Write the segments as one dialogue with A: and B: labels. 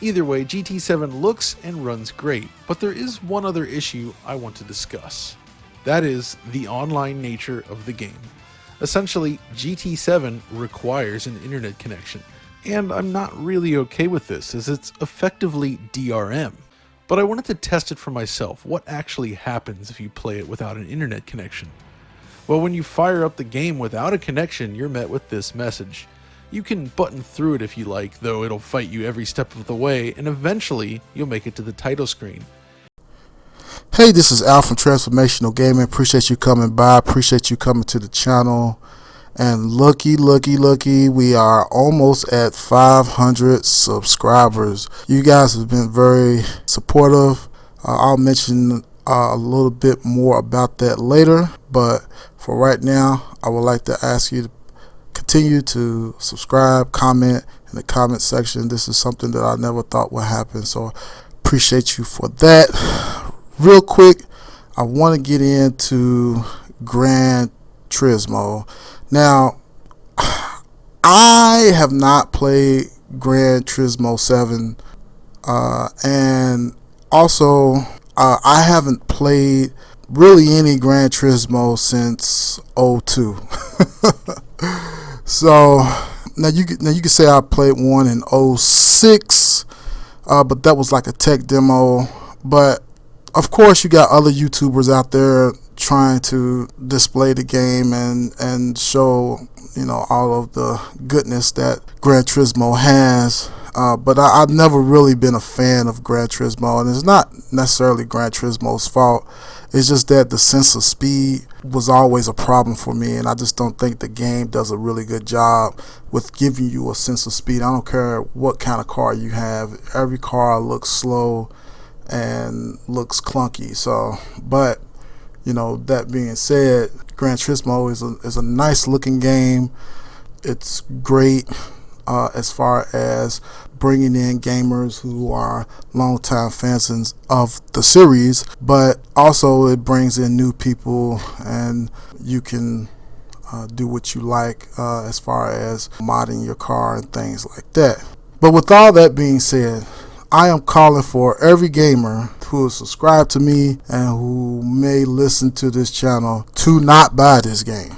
A: Either way, GT7 looks and runs great, but there is one other issue I want to discuss. That is the online nature of the game. Essentially, GT7 requires an internet connection, and I'm not really okay with this as it's effectively DRM. But I wanted to test it for myself. What actually happens if you play it without an internet connection? Well, when you fire up the game without a connection, you're met with this message. You can button through it if you like, though it'll fight you every step of the way, and eventually you'll make it to the title screen.
B: Hey, this is Al from Transformational Gaming. Appreciate you coming by. Appreciate you coming to the channel. And looky, we are almost at 500 subscribers. You guys have been very supportive. I'll mention a little bit more about that later. But for right now, I would like to ask you to continue to subscribe, comment in the comment section. This is something that I never thought would happen. So appreciate you for that. Real quick, I want to get into Gran Turismo. Now, I have not played Gran Turismo 7, and also I haven't played really any Gran Turismo since '02. So now you can say I played one in '06, but that was like a tech demo. But of course, you got other YouTubers out there trying to display the game and show, all of the goodness that Gran Turismo has. But I've never really been a fan of Gran Turismo, and it's not necessarily Gran Turismo's fault. It's just that the sense of speed was always a problem for me, and I just don't think the game does a really good job with giving you a sense of speed. I don't care what kind of car you have. Every car looks slow and looks clunky. So, but that being said, Gran Turismo is a nice looking game. It's great as far as bringing in gamers who are longtime fans of the series, but also it brings in new people, and you can do what you like as far as modding your car and things like that. But with all that being said, I am calling for every gamer who is subscribed to me and who may listen to this channel to not buy this game.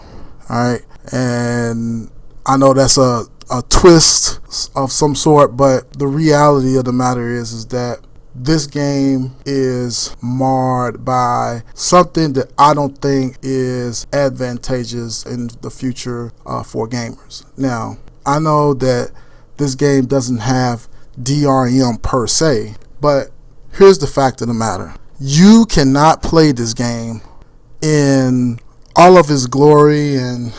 B: Alright? And I know that's a twist of some sort, but the reality of the matter is that this game is marred by something that I don't think is advantageous in the future for gamers. Now, I know that this game doesn't have DRM per se, but here's the fact of the matter. You cannot play this game in all of its glory and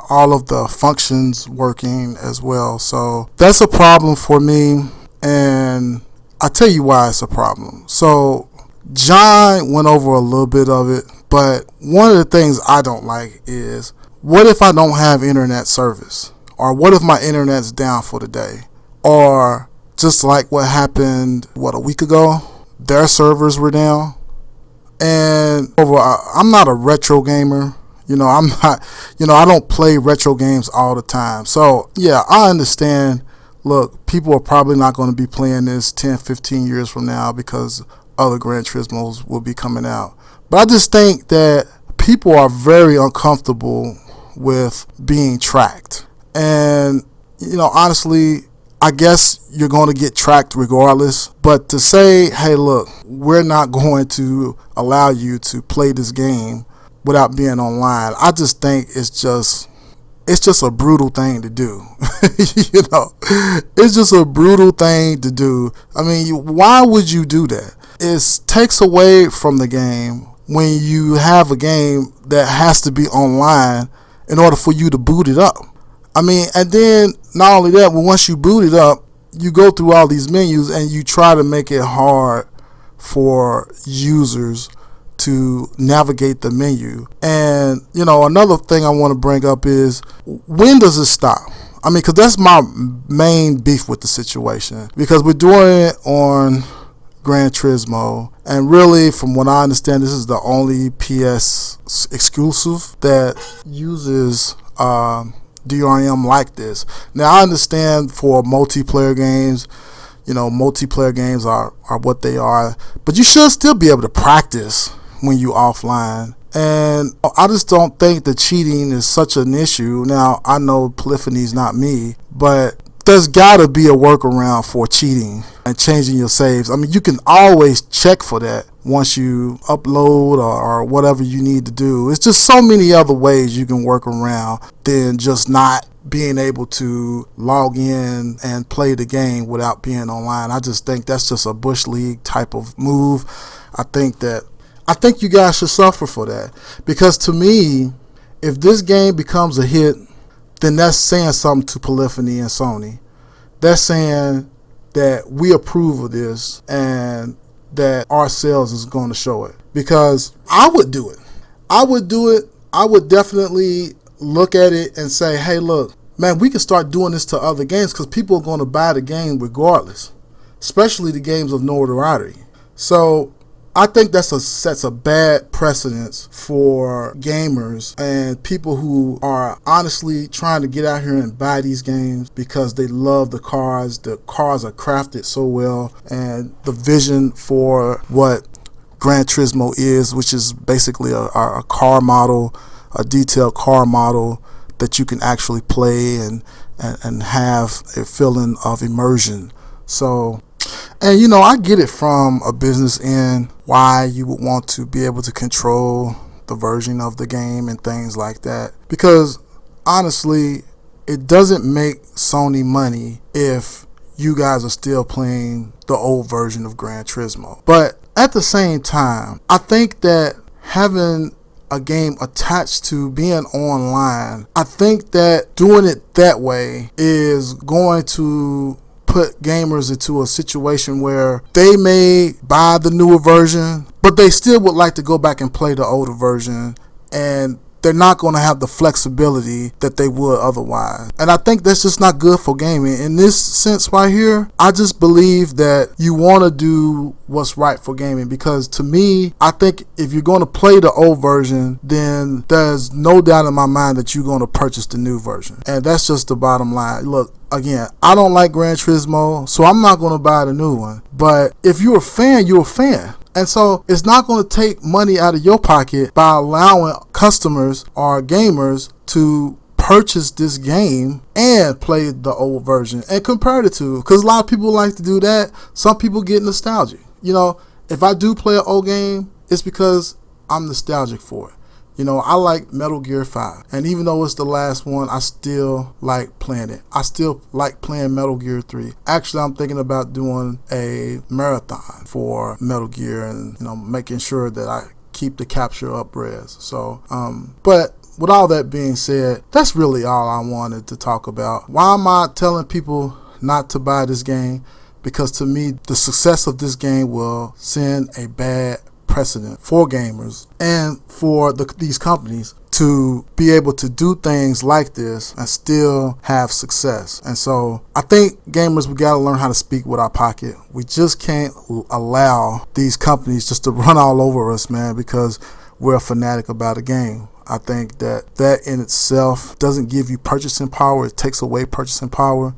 B: all of the functions working as well. So that's a problem for me, and I'll tell you why it's a problem. So John went over a little bit of it, but one of the things I don't like is, what if I don't have internet service? Or what if my internet's down for the day? Or just like what happened, a week ago, their servers were down. And I'm not a retro gamer. I'm not, I don't play retro games all the time. So yeah, I understand. Look, people are probably not going to be playing this 10, 15 years from now because other Gran Turismos will be coming out. But I just think that people are very uncomfortable with being tracked. And, honestly, I guess you're going to get tracked regardless, but to say, hey, look, we're not going to allow you to play this game without being online, I just think it's just a brutal thing to do. It's just a brutal thing to do. I mean, why would you do that? It takes away from the game when you have a game that has to be online in order for you to boot it up. I mean, and then not only that, but once you boot it up, you go through all these menus and you try to make it hard for users to navigate the menu. And, another thing I want to bring up is, when does it stop? I mean, because that's my main beef with the situation. Because we're doing it on Gran Turismo, and really, from what I understand, this is the only PS exclusive that uses DRM like this. Now, I understand for multiplayer games, multiplayer games are what they are. But you should still be able to practice when you offline. And I just don't think that cheating is such an issue. Now, I know polyphony's not me, but there's got to be a workaround for cheating and changing your saves. I mean, you can always check for that once you upload or whatever you need to do. It's just so many other ways you can work around than just not being able to log in and play the game without being online. I just think that's just a Bush League type of move. I think you guys should suffer for that, because to me, if this game becomes a hit, then that's saying something to Polyphony and Sony. That's saying that we approve of this and that our sales is going to show it. Because I would do it. I would definitely look at it and say, hey, look, man, we can start doing this to other games, because people are going to buy the game regardless, especially the games of notoriety. So I think that sets a bad precedence for gamers and people who are honestly trying to get out here and buy these games because they love the cars. The cars are crafted so well, and the vision for what Gran Turismo is, which is basically a car model, a detailed car model that you can actually play and have a feeling of immersion. So, and I get it from a business end why you would want to be able to control the version of the game and things like that, because honestly, it doesn't make Sony money if you guys are still playing the old version of Gran Turismo. But at the same time, I think that having a game attached to being online, I think that doing it that way is going to put gamers into a situation where they may buy the newer version, but they still would like to go back and play the older version, and they're not going to have the flexibility that they would otherwise. And I think that's just not good for gaming. In this sense right here, I just believe that you want to do what's right for gaming, because to me, I think if you're going to play the old version, then there's no doubt in my mind that you're going to purchase the new version. And that's just the bottom line. Look, again, I don't like Gran Turismo, so I'm not going to buy the new one. But if you're a fan, you're a fan. And so it's not going to take money out of your pocket by allowing customers or gamers to purchase this game and play the old version and compare the two. Because a lot of people like to do that. Some people get nostalgic. If I do play an old game, it's because I'm nostalgic for it. I like Metal Gear 5. And even though it's the last one, I still like playing it. I still like playing Metal Gear 3. Actually, I'm thinking about doing a marathon for Metal Gear and, making sure that I keep the capture up res. So, but with all that being said, that's really all I wanted to talk about. Why am I telling people not to buy this game? Because to me, the success of this game will send a bad precedent for gamers and for these companies to be able to do things like this and still have success. And so I think gamers, we got to learn how to speak with our pocket. We just can't allow these companies just to run all over us, man, because we're a fanatic about a game. I think that in itself doesn't give you purchasing power. It takes away purchasing power.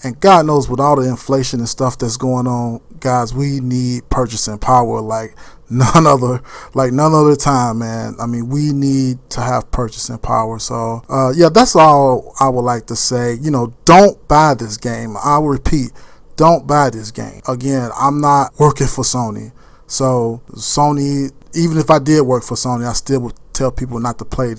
B: And God knows, with all the inflation and stuff that's going on, guys, we need purchasing power like none other time, man. I mean, we need to have purchasing power. So, yeah, that's all I would like to say. Don't buy this game. I will repeat, don't buy this game. Again, I'm not working for Sony. So, Sony, even if I did work for Sony, I still would tell people not to play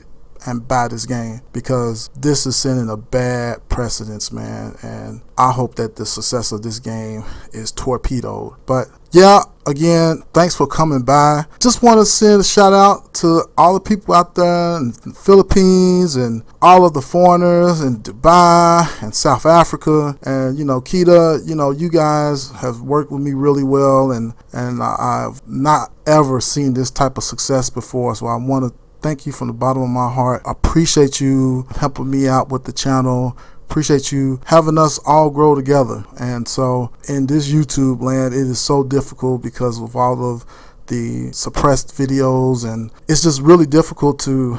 B: and buy this game, because this is sending a bad precedence, man. And I hope that the success of this game is torpedoed. But yeah, again, thanks for coming by. Just want to send a shout out to all the people out there in the Philippines and all of the foreigners in Dubai and South Africa. And Kita, you guys have worked with me really well, and I've not ever seen this type of success before. So I want to thank you from the bottom of my heart. I appreciate you helping me out with the channel. Appreciate you having us all grow together. And so in this YouTube land, it is so difficult because of all of the suppressed videos, and it's just really difficult to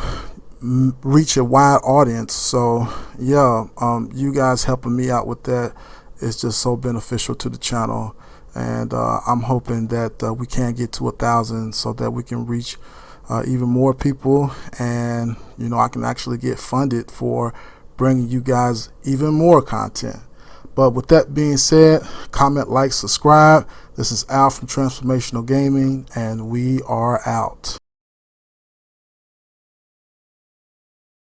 B: reach a wide audience. So yeah, you guys helping me out with that, it's just so beneficial to the channel. And I'm hoping that we can get to 1,000 so that we can reach even more people, and I can actually get funded for bringing you guys even more content. But with that being said, comment, like, subscribe. This is Al from Transformational Gaming, and we are out.